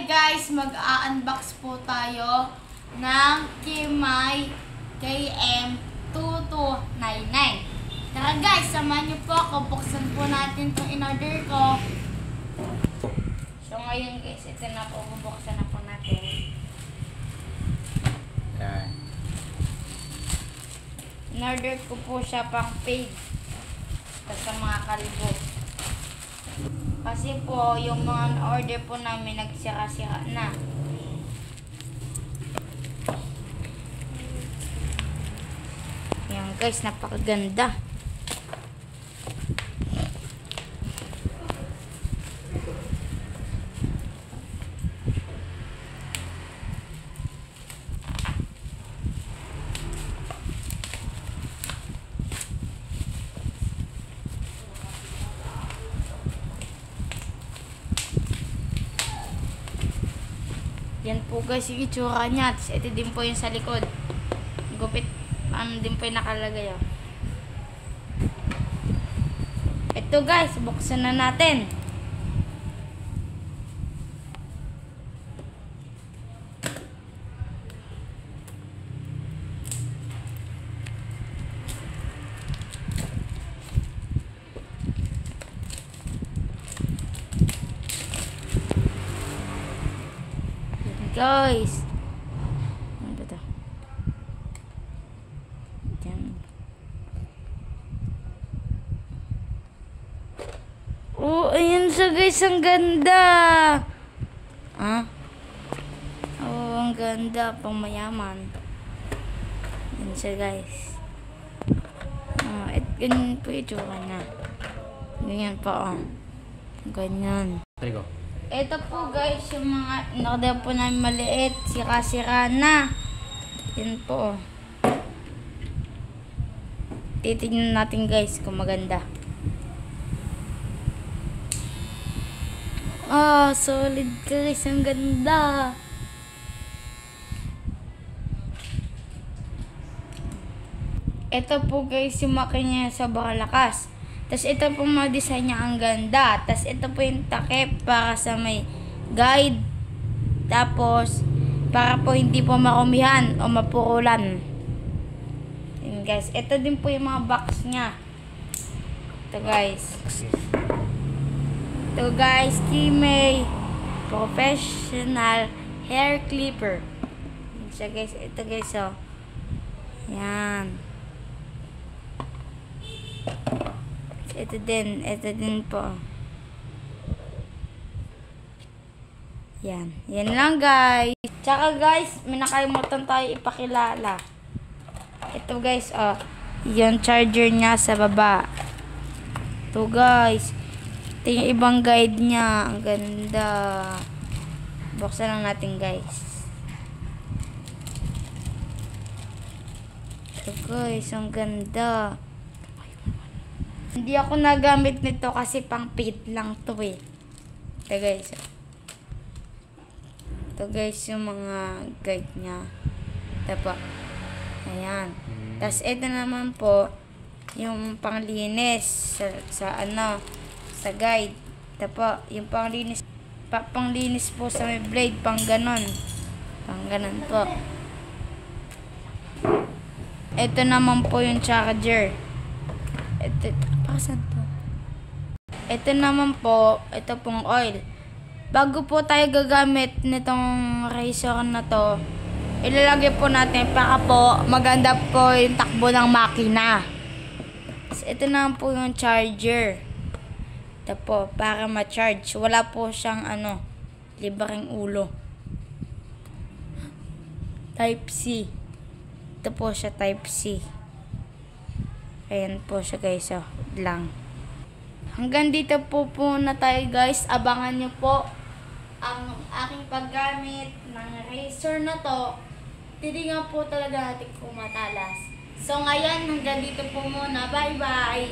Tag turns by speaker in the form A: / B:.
A: Hi guys! Mag-unbox po tayo ng Kimay KM2299. Tara guys, samahan niyo po ako. Buksan po natin itong in-order ko. So ngayon guys, ito na po. Bubuksan na po natin.
B: Yan.
A: In-order ko po siya pang paid. Sa mga kalbo. Kasi po, yung mga order po namin nagsira-sira na. Yan guys, napakaganda. Yan po guys yung itsura niya. Tapos ito din po yung sa likod. Gupit. Ano din po yung nakalagay. Oh. Ito guys, buksan na natin. Guys, ano ba ito? Diyan. Oh, ayan siya guys, ang ganda. Ah? Oh, ang ganda, pang mayaman. Ayan siya guys. Oh, ganyan po yung itsura niya. Ganyan pa, oh. Ganyan.
B: There you go.
A: Ito po guys, yung mga nakadaya po namin maliit, sira-sira na. Yan po. Titignan natin guys kung maganda. Ah, solid guys, ang ganda. Ito po guys, yung makina sa lakas. Tapos ito po mga design niya, ang ganda. Tapos ito po yung takip para sa may guide. Tapos para po hindi po marumihan o mapurulan. Yun guys. Ito din po yung mga box niya. Ito guys. Ito guys, Kimay Professional Hair Clipper. Yun siya guys. Ito guys, oh. Yan. Ito din po. Yan. Yan lang guys. Tsaka guys, may nakalimutan tayo ipakilala. Ito guys, oh. Yung charger niya sa baba. Ito guys. Ito yung ibang guide niya. Ang ganda. Buksan lang natin guys. Ito guys, ang ganda. Hindi ako nagamit nito kasi pang paid lang to eh. Ito guys. Ito guys yung mga guide niya. Ito po. Ayan. Tapos ito naman po yung panglinis sa guide. Ito po. Yung panglinis. Panglinis po sa may blade. Pang ganon. Pang ganon po. Ito naman po yung charger. Ito naman po, ito pong oil. Bago po tayo gagamit nitong razor na to, ilalagay po natin para po maganda po yung takbo ng makina. Ito naman po yung charger. Ito po, para ma-charge. Wala po siyang libreng ulo. Type C. Ito po siya, Type C. Ayan po siya guys, oh, lang. Hanggang dito po na tayo guys. Abangan nyo po ang aking paggamit ng razor na to. Titingnan po talaga natin kung matalas. So ngayon, hanggang dito po muna. Bye bye!